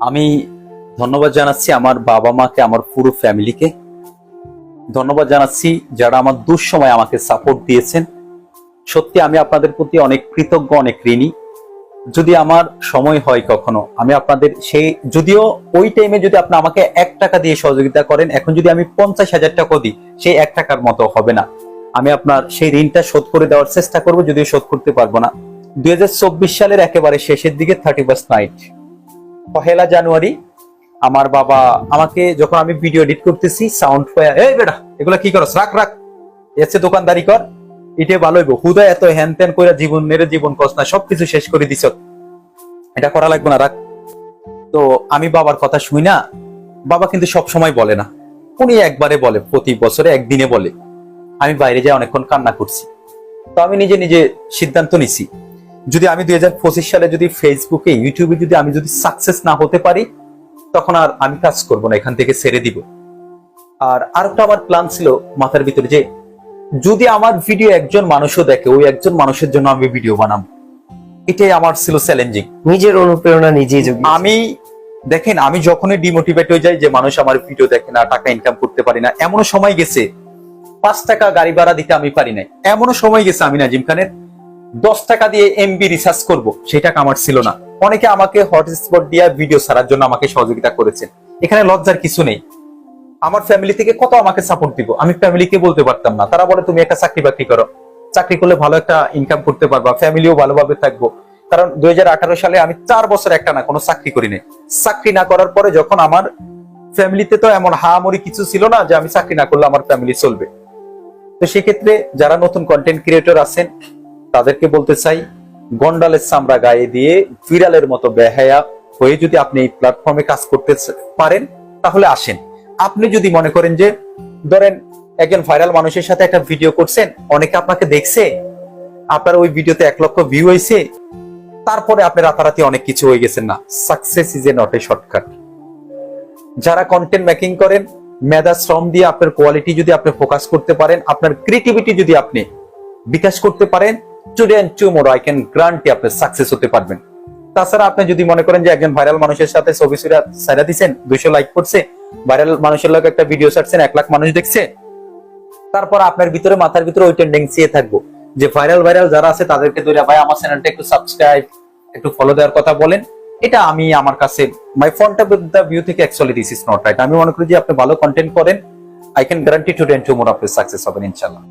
আমি ধন্যবাদ জানাচ্ছি আমার বাবা মাকে, আমার পুরো ফ্যামিলিকে ধন্যবাদ জানাচ্ছি যারা আমার দুঃসময় আমাকে সাপোর্ট দিয়েছেন। সত্যি আমি আপনাদের প্রতি অনেক কৃতজ্ঞ, অনেক ঋণী। যদি আমার সময় হয় কখনো, আমি আপনাদের সেই, যদিও ওই টাইমে যদি আপনি আমাকে 1 টাকা দিয়ে সহযোগিতা করেন, এখন যদি আমি 50,000 টাকা দিই, সেই 1 টাকার মতো হবে না। আমি আপনার সেই ঋণটা শোধ করে দেওয়ার চেষ্টা করব, যদিও শোধ করতে পারবো না। 2024 সালের একেবারে শেষের দিকে 31st নাইট, 1 জানুয়ারি, আমার বাবা আমাকে, যখন আমি ভিডিও এডিট করতেছি, সাউন্ড পায়, এই বেটা এগুলা কি করছ, রাখ রাখ, এসে দোকানদারি কর, এটা ভালো হইব, হুদা এত হ্যান ত্যান করে জীবন মেরে জীবন কস না, সবকিছু শেষ করে দিছ, এটা করা লাগবে না, রাখ। তো আমি বাবার কথা শুই না। বাবা কিন্তু সব সময় বলে না, উনি একবারে বলে, প্রতি বছরে একদিনে বলে। আমি বাইরে যাই অনেকক্ষণ কান্না করছি। তো আমি নিজে নিজে সিদ্ধান্ত নিছি, যদি আমি 2025 সালে যদি ফেসবুকে, ইউটিউবে যদি আমি যদি সাকসেস না হতে পারি, তখন আর আমি কাজ করব না, এখান থেকে ছেড়ে দিব। আর আরেকটা আমার প্ল্যান ছিল মাথার ভিতরে, যে যদি আমার ভিডিও একজন মানুষও দেখে, ওই একজন মানুষের জন্য আমি ভিডিও বানাবো। এটাই আমার ছিল চ্যালেঞ্জিং। নিজের অনুপ্রেরণা নিজেই যোগী। আমি দেখেন, আমি যখনই ডিমোটিভেট হয়ে যাই যে মানুষ আমার ভিডিও দেখে না, টাকা ইনকাম করতে পারি না, এমনও সময় গেছে 5 টাকা গাড়ি ভাড়া দিতে আমি পারি নাই। এমনও সময় গেছে আমি নাজিম খানের 10 টাকা দিয়ে এমবি রিসার্চ করব, সেটা আমার ছিল না। অনেকে আমাকে হটস্পট দিয়ে ভিডিও ছাড়ার জন্য আমাকে সহযোগিতা করেছে। এখানে লজ্জার কিছু নেই। আমার ফ্যামিলি থেকে কত আমাকে সাপোর্ট দিব, আমি ফ্যামিলিকে বলতে পারতাম না। তারা বলে তুমি একটা চাকরি বাকরি করো, চাকরি করলে ভালো একটা ইনকাম করতে পারবা, ফ্যামিলিও ভালোভাবে থাকবো। কারণ 2018 সালে আমি 4 বছর একটা না কোনো চাকরি করি নাই। চাকরি না করার পরে যখন আমার ফ্যামিলিতে তো এমন হামরি কিছু ছিল না যে আমি চাকরি না করলে আমার ফ্যামিলি চলবে। তো সেক্ষেত্রে যারা নতুন কন্টেন্ট ক্রিয়েটর আছেন, তাদেরকে বলতে চাই, গন্ডালের চামড়া গায়ে দিয়ে বিড়ালের মতো বেহায়া হয়ে যদি আপনি এই প্ল্যাটফর্মে কাজ করতে পারেন, তাহলে আসেন। আপনি যদি মনে করেন যে, ধরেন একজন ভাইরাল মানুষের সাথে একটা ভিডিও করছেন, অনেকে আপনাকে দেখছে, আপনার ওই ভিডিওতে 1 লক্ষ ভিউ হয়েছে, তারপরে আপনি রাতারাতি অনেক কিছু হয়ে গেছেন না। Success is a not a shortcut. যারা কন্টেন্ট মেকিং করেন, মেধা শ্রম দিয়ে আপনার কোয়ালিটি যদি আপনি ফোকাস করতে পারেন, আপনার ক্রিয়েটিভিটি যদি আপনি বিকাশ করতে পারেন, today and tomorrow I can guarantee আপনি সাকসেস হতে পারবেন। তাছাড়া আপনি যদি মনে করেন যে একজন ভাইরাল মানুষের সাথে ছবি ছাড়া দিচ্ছেন, 200 লাইক করছে, ভাইরাল মানুষের লোক একটা ভিডিও ছাড়ছেন, 1 লাখ মানুষ দেখছে, তারপর আপনার ভিতরে, মাথার ভিতরে ওই টেন্ডেন্সি থাকবো যে ভাইরাল যারা আছে তাদেরকে ধরে, ভাই আমার চ্যানেলটা একটু সাবস্ক্রাইব, একটু ফলো দেওয়ার কথা বলেন। এটা আমি, আমার কাছে my front of the view থেকে actually this is not right. আমি মনে করি যে আপনি ভালো কন্টেন্ট করেন, I can guarantee today and tomorrow আপনি সাকসেস হবেন ইনশাআল্লাহ।